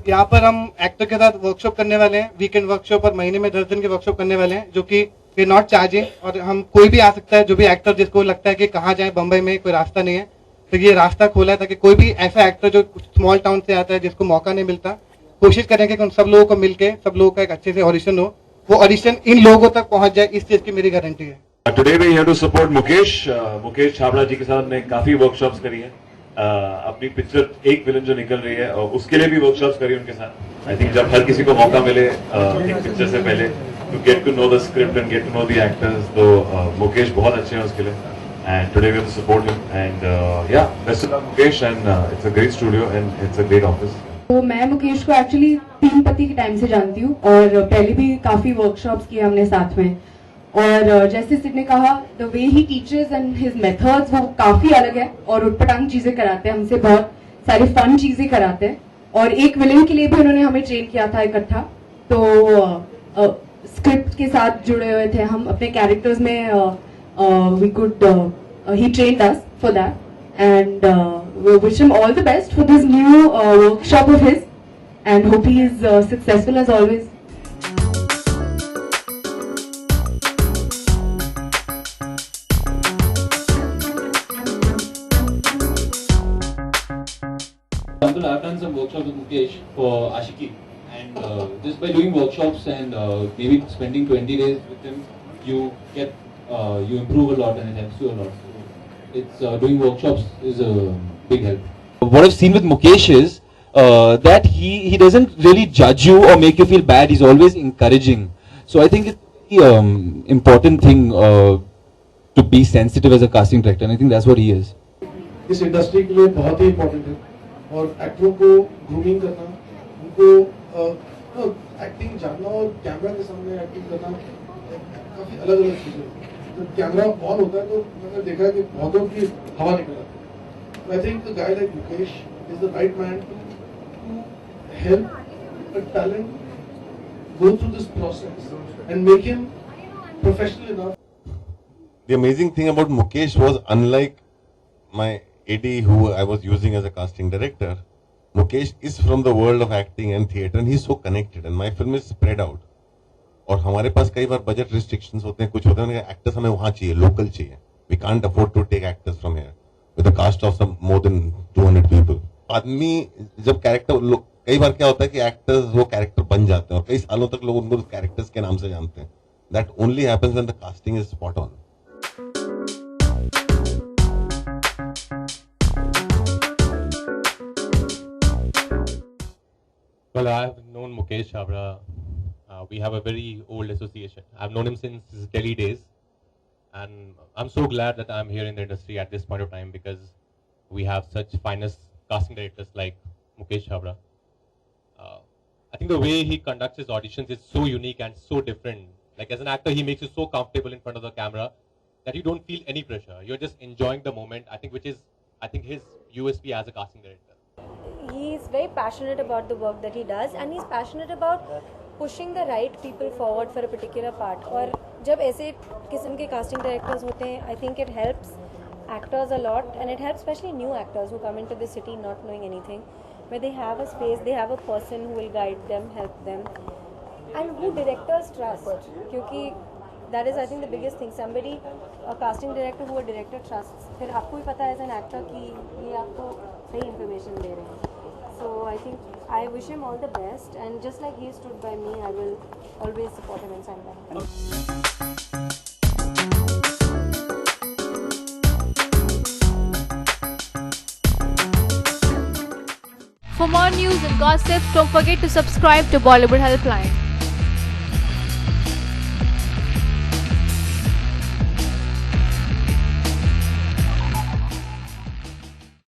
यहाँ पर हम एक्टर के साथ वर्कशॉप करने वाले हैं, वीकेंड वर्कशॉप और महीने में 10 दिन की वर्कशॉप करने वाले हैं, जो कि वी नॉट चार्जिंग, और हम कोई भी आ सकता है, जो भी एक्टर जिसको लगता है कि कहाँ जाए, बम्बई में कोई रास्ता नहीं है, तो ये रास्ता खोला है ताकि कोई भी ऐसा एक्टर जो स्मॉल टाउन से आता है जिसको मौका नहीं मिलता, कोशिश करेंगे कि उन सब लोगों को मिलके सब लोगों का एक अच्छे से ऑडिशन हो, वो ऑडिशन इन लोगों तक पहुंच जाए, इस चीज की मेरी गारंटी है। Today we have to support Mukesh. Mukesh Chhabra ji के साथ हमने काफी वर्कशॉप्स करी है। अपनी पिक्चर एक विलन जो निकल रही है और उसके लिए भी वर्कशॉप्स करी उनके साथ। आई थिंक जब हर किसी को मौका मिले एक पिक्चर से पहले to get to know the script and get to know the actors, तो मुकेश बहुत अच्छे हैं उसके लिए, and today we have to support him, and या best of luck Mukesh, and it's a great studio and it's a great office. तो मैं मुकेश को एक्चुअली 3 पति के टाइम से जानती हूँ और पहले भी काफी वर्कशॉप्स किए हमने साथ में, और जैसे सिड ने कहा, the way he teachers and his methods वो काफी अलग है और उटपटांग चीजें कराते हैं हमसे, बहुत सारी फन चीजें कराते हैं, और एक विलेन के लिए भी उन्होंने हमें ट्रेन किया था इकट्ठा, तो स्क्रिप्ट के साथ जुड़े हुए थे हम अपने कैरेक्टर्स में, we could he trained us for that, and we wish him all the best for this new workshop of his, and hope he is successful as always. I've done some workshops with Mukesh for Ashiki, and just by doing workshops and maybe spending 20 days with him, you improve a lot and it helps you a lot. So it's doing workshops is a big help. What I've seen with Mukesh is that he doesn't really judge you or make you feel bad. He's always encouraging. So I think it's the important thing to be sensitive as a casting director, and I think that's what he is. इस industry के लिए बहुत ही important है, और एक्टरों को grooming करना, उनको acting जानना और कैमरा के सामने एक्टिंग करना काफी अलग अलग चीजें हैं। जब कैमरा ऑन होता है तो मैंने देखा है कि बहुतों की हवा निकल जाती है। I think a guy like Mukesh is the right man to help a talent go through this process and make him professional enough. The amazing thing about Mukesh was, unlike my AD who I was using as a casting director, Mukesh is from the world of acting and theatre, and he's so connected, and my film is spread out. और हमारे पास कई बार budget restrictions होते हैं, कुछ होते हैं, actors हमें वहाँ चाहिए, लोकल चाहिए. We can't afford to take actors from here with a cast of some more than 200 people. आदमी जब कैरेक्टर, कई बार क्या होता है कि एक्टर्स वो कैरेक्टर बन जाते हैं और कई सालों तक लोग उनको कैरेक्टर्स के नाम से जानते हैं. That only happens when the casting is spot on. Well, I've known Mukesh Chhabra. We have a very old association. I've known him since his Delhi days, and I'm so glad that I'm here in the industry at this point of time, because we have such finest casting directors like Mukesh Chhabra. I think the way he conducts his auditions is so unique and so different. Like, as an actor, he makes you so comfortable in front of the camera that you don't feel any pressure. You're just enjoying the moment, I think, which is, I think, his USP as a casting director. He's very passionate about the work that he does, and he's passionate about pushing the right people forward for a particular part. और जब ऐसे किस्म के casting directors होते हैं, I think it helps actors a lot, and it helps especially new actors who come into the city not knowing anything, where they have a space, they have a person who will guide them, help them, and who directors trust. क्योंकि that is, I think, the biggest thing. Somebody, a casting director who a director trusts, फिर आपको ही पता है as an actor कि ये आपको सही information दे रहे हैं. So I think I wish him all the best, and just like he stood by me, I will always support him and stand by him. For more news and gossip, don't forget to subscribe to Bollywood Helpline.